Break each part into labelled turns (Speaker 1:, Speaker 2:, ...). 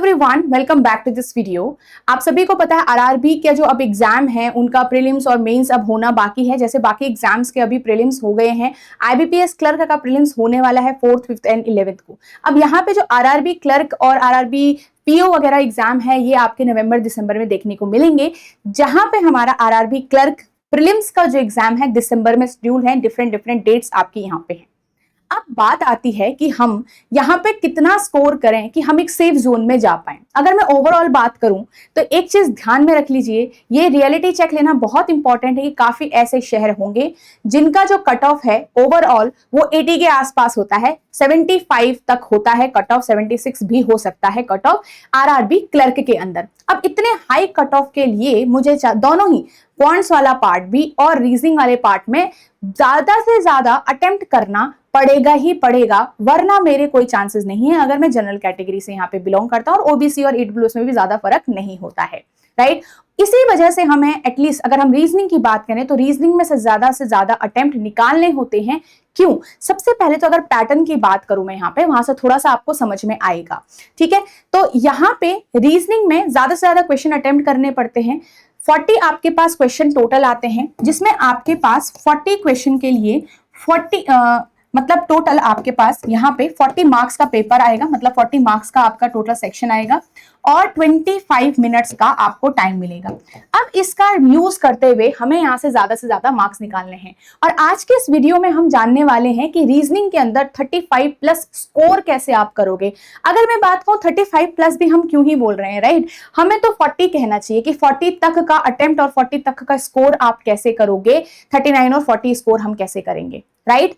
Speaker 1: Everyone, welcome back to this video. आप सभी को पता है आरआरबी के जो अब एग्जाम है उनका प्रीलिम्स और मेंस अब होना बाकी है। जैसे बाकी एग्जाम्स के अभी प्रीलिम्स हो गए हैं, आईबीपीएस क्लर्क का प्रीलिम्स होने वाला है 4th, 5th एंड 11th को। अब यहाँ पे जो आरआरबी क्लर्क और आरआरबी पीओ वगैरह एग्जाम है ये आपके नवंबर दिसंबर में देखने को मिलेंगे, जहां पे हमारा आरआरबी क्लर्क प्रीलिम्स का जो एग्जाम है दिसंबर में शेड्यूल है। डिफरेंट डेट्स आपकी यहाँ पे है। अब बात आती है कि हम यहाँ पे कितना स्कोर करें कि हम एक सेफ जोन में जा पाए। अगर मैं ओवरऑल बात करूं तो एक चीज ध्यान में रख लीजिए, ये रियलिटी चेक लेना बहुत इंपॉर्टेंट है कि काफी ऐसे शहर होंगे जिनका जो कट ऑफ है ओवरऑल वो 80 के आसपास होता है, 75 तक होता है कट ऑफ, 76 भी हो सकता है कट ऑफ आरआरबी क्लर्क के अंदर। अब इतने हाई कट ऑफ के लिए मुझे दोनों ही क्वांट्स वाला पार्ट भी और रीजनिंग वाले पार्ट में ज्यादा से ज्यादा अटेम्प्ट करना पड़ेगा ही पड़ेगा, वरना मेरे कोई चांसेस नहीं है अगर मैं जनरल कैटेगरी से यहाँ पे बिलोंग करता हूं। और ओबीसी और ईडब्ल्यूएस में भी ज्यादा फर्क नहीं होता है, राइट। इसी वजह से हमें एटलीस्ट अगर हम रीजनिंग की बात करें तो रीजनिंग में से ज्यादा अटेम्प्ट निकालने होते हैं। क्यों? सबसे पहले तो अगर पैटर्न की बात करूं मैं यहाँ पे, वहां से थोड़ा सा आपको समझ में आएगा, ठीक है। तो यहाँ पे रीजनिंग में ज्यादा से ज्यादा क्वेश्चन अटेम्प्ट करने पड़ते हैं। 40 आपके पास क्वेश्चन टोटल आते हैं, जिसमें आपके पास 40 क्वेश्चन के लिए 40 मतलब टोटल आपके पास यहाँ पे 40 मार्क्स का पेपर आएगा, मतलब 40 मार्क्स का आपका टोटल सेक्शन आएगा और 25 मिनट्स का आपको टाइम मिलेगा। अब इसका यूज करते हुए हमें यहाँ से ज्यादा मार्क्स निकालने हैं। और आज के इस वीडियो में हम जानने वाले हैं कि रीजनिंग के अंदर 35 प्लस स्कोर कैसे आप करोगे। अगर मैं बात करूं 35 प्लस भी हम क्यों ही बोल रहे हैं, राइट, हमें तो 40 कहना चाहिए कि 40 तक का अटेम्प्ट और 40 तक का स्कोर आप कैसे करोगे, 39 और 40 स्कोर हम कैसे करेंगे, राइट।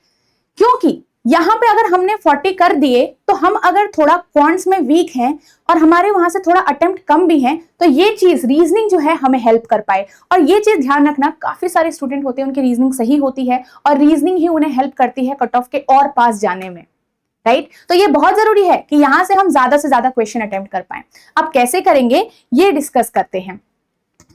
Speaker 1: क्योंकि यहां पे अगर हमने 40 कर दिए तो हम अगर थोड़ा क्वांट्स में वीक हैं और हमारे वहां से थोड़ा अटेम्प्ट कम भी हैं, तो ये चीज रीजनिंग जो है हमें हेल्प कर पाए। और ये चीज ध्यान रखना, काफी सारे स्टूडेंट होते हैं उनकी रीजनिंग सही होती है और रीजनिंग ही उन्हें हेल्प करती है कट ऑफ के और पास जाने में, राइट। तो ये बहुत जरूरी है कि यहां से हम ज्यादा से ज्यादा क्वेश्चन अटेम्प्ट कर पाए। अब कैसे करेंगे ये डिस्कस करते हैं।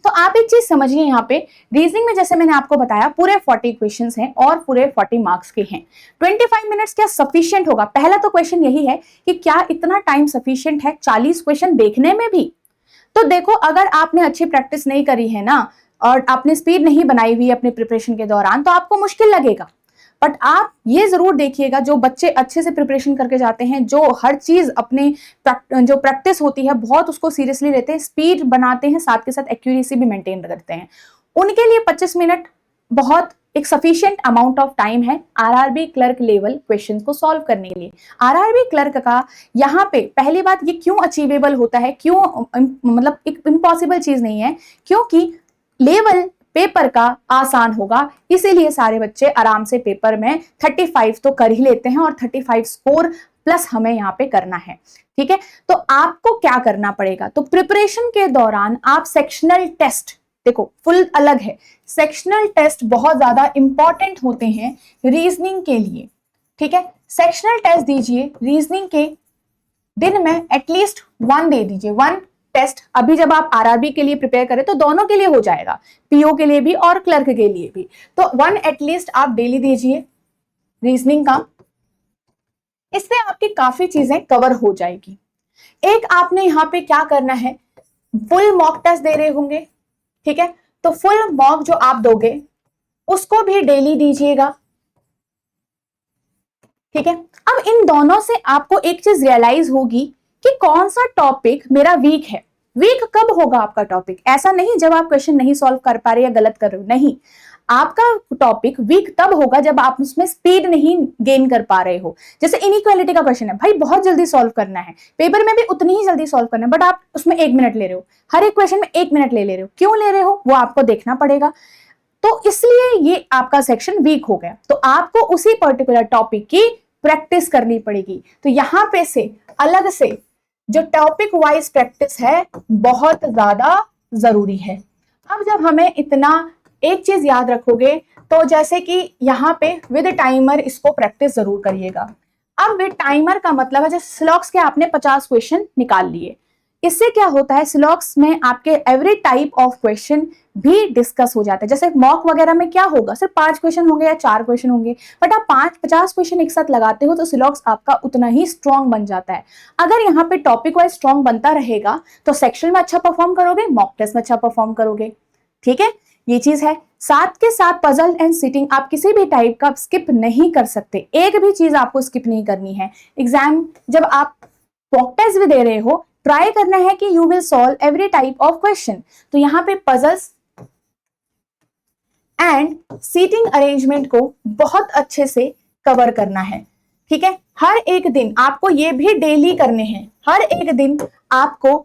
Speaker 1: तो आप एक चीज समझिए, यहाँ पे रीजनिंग में जैसे मैंने आपको बताया पूरे 40 क्वेश्चंस हैं और पूरे 40 मार्क्स के हैं। 25 मिनट्स क्या सफिशिएंट होगा? पहला तो क्वेश्चन यही है कि क्या इतना टाइम सफिशिएंट है 40 क्वेश्चन देखने में भी? तो देखो, अगर आपने अच्छी प्रैक्टिस नहीं करी है ना और आपने स्पीड नहीं बनाई हुई अपने प्रिपरेशन के दौरान, तो आपको मुश्किल लगेगा। बट आप ये जरूर देखिएगा, जो बच्चे अच्छे से प्रिपरेशन करके जाते हैं, जो हर चीज अपने जो प्रैक्टिस होती है बहुत उसको सीरियसली लेते हैं, स्पीड बनाते हैं, साथ के साथ एक्यूरेसी भी मेंटेन करते हैं, उनके लिए 25 मिनट बहुत एक सफिशिएंट अमाउंट ऑफ टाइम है आरआरबी क्लर्क लेवल क्वेश्चंस को सॉल्व करने के लिए। आरआरबी क्लर्क का यहाँ पे पहली बात, ये क्यों अचीवेबल होता है, क्यों मतलब एक इम्पॉसिबल चीज नहीं है, क्योंकि लेवल पेपर का आसान होगा, इसीलिए सारे बच्चे आराम से पेपर में 35 तो कर ही लेते हैं और 35 स्कोर प्लस हमें यहाँ पे करना है, ठीक है। तो आपको क्या करना पड़ेगा? तो प्रिपरेशन के दौरान आप सेक्शनल टेस्ट, देखो फुल अलग है, सेक्शनल टेस्ट बहुत ज्यादा इंपॉर्टेंट होते हैं रीजनिंग के लिए, ठीक है। सेक्शनल टेस्ट दीजिए रीजनिंग के, दिन में एटलीस्ट 1 दे दीजिए, 1 टेस्ट। अभी जब आप आरआरबी के लिए प्रिपेयर करें तो दोनों के लिए हो जाएगा, पीओ के लिए भी और क्लर्क के लिए भी। तो 1 एटलीस्ट आप डेली दीजिए रीजनिंग का, इससे आपकी काफी चीजें कवर हो जाएगी। एक आपने यहाँ पे क्या करना है, फुल मॉक टेस्ट दे रहे होंगे, ठीक है, तो फुल मॉक जो आप दोगे उसको भी डेली दीजिएगा, ठीक है। अब इन दोनों से आपको एक चीज रियलाइज होगी कि कौन सा टॉपिक मेरा वीक है। वीक कब होगा आपका टॉपिक? ऐसा नहीं जब आप क्वेश्चन नहीं सॉल्व कर पा रहे या गलत कर रहे हो, नहीं, आपका टॉपिक वीक तब होगा जब आप उसमें स्पीड नहीं गेन कर पा रहे हो। जैसे इनइक्वालिटी का क्वेश्चन है, भाई बहुत जल्दी सॉल्व करना है, पेपर में भी उतनी ही जल्दी सॉल्व करना है, बट आप उसमें 1 मिनट ले रहे हो, हर एक क्वेश्चन में 1 मिनट ले रहे हो। क्यों ले रहे हो वो आपको देखना पड़ेगा, तो इसलिए ये आपका सेक्शन वीक हो गया। तो आपको उसी पर्टिकुलर टॉपिक की प्रैक्टिस करनी पड़ेगी। तो यहां पे से अलग से जो टॉपिक वाइज प्रैक्टिस है बहुत ज्यादा जरूरी है। अब जब हमें इतना, एक चीज याद रखोगे, तो जैसे कि यहाँ पे विद टाइमर इसको प्रैक्टिस जरूर करिएगा। अब विद टाइमर का मतलब है जैसे स्लॉक्स के आपने 50 क्वेश्चन निकाल लिए, इससे क्या होता है, सिलॉक्स में आपके एवरी टाइप ऑफ क्वेश्चन भी डिस्कस हो जाता है। जैसे मॉक वगैरह में क्या होगा, सिर्फ 5 क्वेश्चन होंगे या 4 क्वेश्चन होंगे, बट आप 50 क्वेश्चन एक साथ लगाते हो तो सिलॉक्स आपका उतना ही स्ट्रॉन्ग बन जाता है। अगर यहाँ पे टॉपिक वाइज स्ट्रॉन्ग बनता रहेगा तो सेक्शन में अच्छा परफॉर्म करोगे, मॉक टेस्ट में अच्छा परफॉर्म करोगे। ठीक है, ये चीज है। साथ के साथ पजल एंड सिटिंग आप किसी भी टाइप का स्किप नहीं कर सकते, एक भी चीज आपको स्किप नहीं करनी है। एग्जाम जब आप मॉक टेस्ट भी दे रहे हो, ट्राई करना है कि you will solve every type of question. तो यहाँ पे पजल्स एंड सीटिंग अरेंजमेंट को बहुत अच्छे से कवर करना है। ठीक है, हर एक दिन आपको ये भी डेली करने हैं, हर एक दिन आपको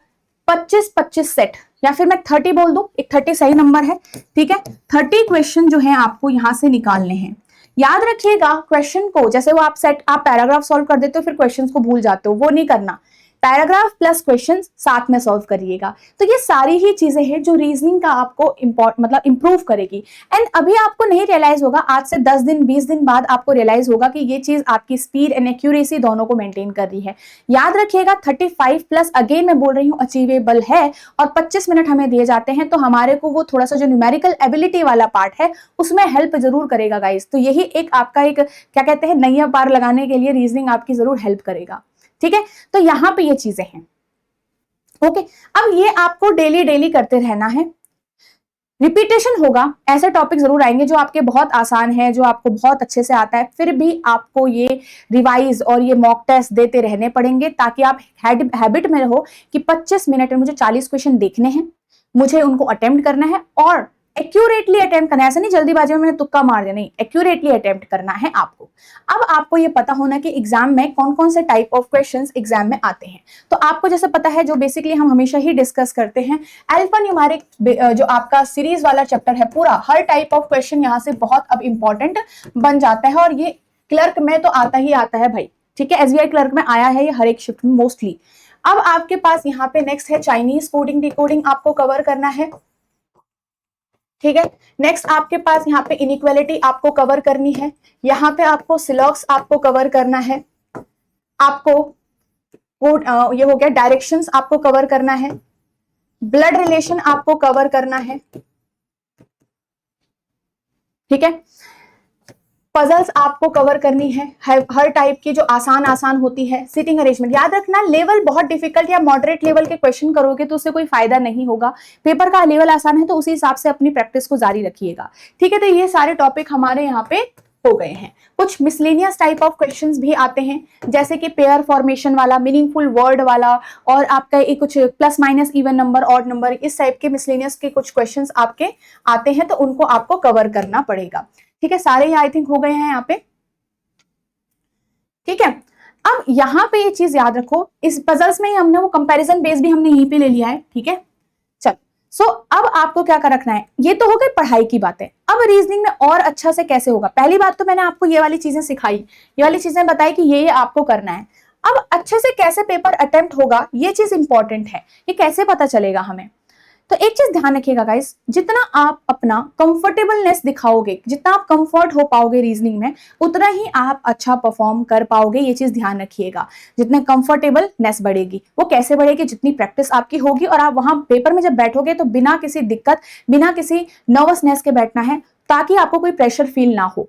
Speaker 1: 25-25 सेट, या फिर मैं 30 बोल दूं, एक 30 सही नंबर है। ठीक है, 30 क्वेश्चन जो है आपको यहां से निकालने हैं। याद रखिएगा क्वेश्चन को, जैसे वो आप पैराग्राफ सॉल्व कर देते हो फिर क्वेश्चन को भूल जाते हो, वो नहीं करना। पैराग्राफ प्लस क्वेश्चन साथ में सॉल्व करिएगा। तो ये सारी ही चीजें हैं जो रीजनिंग का आपको मतलब इंप्रूव करेगी। एंड अभी आपको नहीं रियलाइज होगा, आज से 10 दिन 20 दिन बाद आपको रियलाइज होगा कि ये चीज आपकी स्पीड एंड एक्यूरेसी दोनों को मेंटेन कर रही है। याद रखिएगा 35 प्लस अगेन मैं बोल रही हूँ अचीवेबल है, और 25 मिनट हमें दिए जाते हैं, तो हमारे को वो थोड़ा सा जो न्यूमेरिकल एबिलिटी वाला पार्ट है उसमें हेल्प जरूर करेगा गाइस। तो यही एक आपका एक क्या कहते हैं नैया पार लगाने के लिए रीजनिंग आपकी जरूर हेल्प करेगा। ठीक है, तो यहां पे ये चीजें हैं। ओके, अब ये आपको डेली डेली करते रहना है, रिपीटेशन होगा। ऐसे टॉपिक जरूर आएंगे जो आपके बहुत आसान है, जो आपको बहुत अच्छे से आता है, फिर भी आपको ये रिवाइज और ये मॉक टेस्ट देते रहने पड़ेंगे, ताकि आप हैबिट में रहो कि 25 मिनट में मुझे 40 क्वेश्चन देखने हैं, मुझे उनको अटेम्प्ट करना है और एक्यूरेटली अटेम्प्ट करना है। ऐसा नहीं जल्दीबाजी में मैंने तुक्का मार दिया, नहीं, एक्यूरेटली अटेम्प्ट करना है आपको। अब आपको ये पता होना कि एग्जाम में कौन कौन से टाइप ऑफ क्वेश्चंस एग्जाम में आते हैं। तो आपको जैसे पता है, जो बेसिकली हम हमेशा ही डिस्कस करते हैं, अल्फा न्यूमेरिक जो आपका सीरीज वाला चैप्टर है पूरा, हर टाइप ऑफ क्वेश्चन यहाँ से बहुत अब इंपॉर्टेंट बन जाता है, और ये क्लर्क में तो आता ही आता है भाई। ठीक है, एसबीआई क्लर्क में आया है ये हर एक शिफ्ट में मोस्टली। अब आपके पास यहाँ पे नेक्स्ट है चाइनीज कोडिंग डिकोडिंग, आपको कवर करना है। ठीक है, नेक्स्ट आपके पास यहाँ पे इनइक्वालिटी आपको कवर करनी है, यहाँ पे आपको सिलॉक्स आपको कवर करना है, आपको ये हो गया डायरेक्शंस आपको कवर करना है, ब्लड रिलेशन आपको कवर करना है। ठीक है, पजल्स आपको कवर करनी है, हर टाइप की जो आसान होती है। सिटिंग अरेंजमेंट याद रखना, लेवल बहुत डिफिकल्ट या मॉडरेट लेवल के क्वेश्चन करोगे तो उससे कोई फायदा नहीं होगा। पेपर का लेवल आसान है तो उसी हिसाब से अपनी प्रैक्टिस को जारी रखिएगा। ठीक है, तो ये सारे टॉपिक हमारे यहाँ पे हो गए हैं। कुछ मिसलेनियस टाइप ऑफ क्वेश्चंस भी आते हैं, जैसे कि पेयर फॉर्मेशन वाला, मीनिंगफुल वर्ड वाला, और आपका कुछ plus minus even number odd number, इस टाइप के मिसलेनियस के कुछ क्वेश्चंस आपके आते हैं, तो उनको आपको कवर करना पड़ेगा। ठीक है, सारे ही आई थिंक हो गए हैं यहाँ पे। ठीक है, अब यहाँ पे ये चीज याद रखो, इस पजल्स में ही हमने वो कंपैरिजन बेस भी हमने यहीं पे ले लिया है। ठीक है, चल सो अब आपको क्या कर रखना है, ये तो हो गई पढ़ाई की बातें। अब रीजनिंग में और अच्छा से कैसे होगा, पहली बात तो मैंने आपको ये वाली चीजें सिखाई, ये वाली चीजें बताई कि ये आपको करना है। अब अच्छे से कैसे पेपर अटेम्प्ट होगा, ये चीज इंपॉर्टेंट है, ये कैसे पता चलेगा हमें। तो एक चीज ध्यान रखिएगा गाइस, जितना आप अपना कंफर्टेबलनेस दिखाओगे, जितना आप कंफर्ट हो पाओगे रीजनिंग में, उतना ही आप अच्छा परफॉर्म कर पाओगे। ये चीज ध्यान रखिएगा, जितने कंफर्टेबलनेस बढ़ेगी, वो कैसे बढ़ेगी, जितनी प्रैक्टिस आपकी होगी, और आप वहां पेपर में जब बैठोगे तो बिना किसी दिक्कत, बिना किसी नर्वसनेस के बैठना है, ताकि आपको कोई प्रेशर फील ना हो।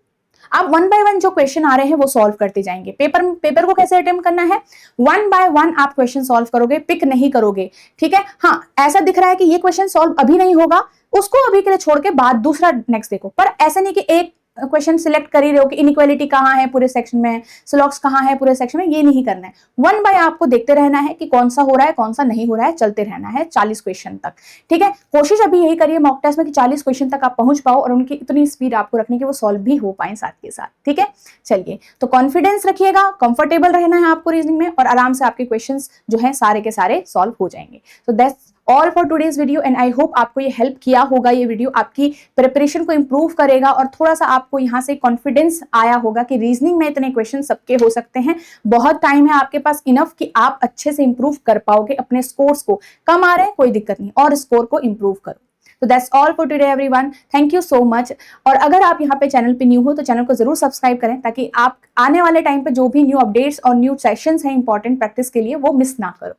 Speaker 1: आप 1 बाय 1 जो क्वेश्चन आ रहे हैं वो सॉल्व करते जाएंगे। पेपर को कैसे अटेम्प्ट करना है, 1 बाय 1 आप क्वेश्चन सॉल्व करोगे, पिक नहीं करोगे। ठीक है, हाँ ऐसा दिख रहा है कि ये क्वेश्चन सॉल्व अभी नहीं होगा, उसको अभी के लिए छोड़ के बाद दूसरा नेक्स्ट देखो, पर ऐसा नहीं कि एक क्वेश्चन सिलेक्ट कर ही रहे हो कि इनइक्वालिटी कहाँ है पूरे सेक्शन में, सिलॉक्स कहाँ है पूरे सेक्शन में, ये नहीं करना है। 1 बाय आपको देखते रहना है कि कौन सा हो रहा है कौन सा नहीं हो रहा है, चलते रहना है 40 क्वेश्चन तक। ठीक है, कोशिश अभी यही करिए मॉक टेस्ट में कि 40 क्वेश्चन तक आप पहुंच पाओ, और उनकी इतनी स्पीड आपको रखनी कि वो सॉल्व भी हो पाए साथ के साथ। ठीक है, चलिए, तो कॉन्फिडेंस रखिएगा, कंफर्टेबल रहना है आपको रीजनिंग में, और आराम से आपके क्वेश्चन जो है सारे के सारे सॉल्व हो जाएंगे। तो that's all for today's video, and I hope आपको ये हेल्प किया होगा। ये वीडियो आपकी प्रिपरेशन को इंप्रूव करेगा, और थोड़ा सा आपको यहाँ से कॉन्फिडेंस आया होगा कि रीजनिंग में इतने क्वेश्चन सबके हो सकते हैं। बहुत टाइम है आपके पास इनफ कि आप अच्छे से इंप्रूव कर पाओगे अपने स्कोर्स को। कम आ रहे हैं कोई दिक्कत नहीं, और स्कोर को इंप्रूव करो। तो that's all for today everyone, thank you so much. और अगर आप यहाँ पे चैनल पे न्यू हो तो चैनल को जरूर सब्सक्राइब करें, ताकि आप आने वाले टाइम पे जो भी न्यू अपडेट्स और न्यू सेशंस हैं इंपॉर्टेंट प्रैक्टिस के लिए, वो मिस ना करो।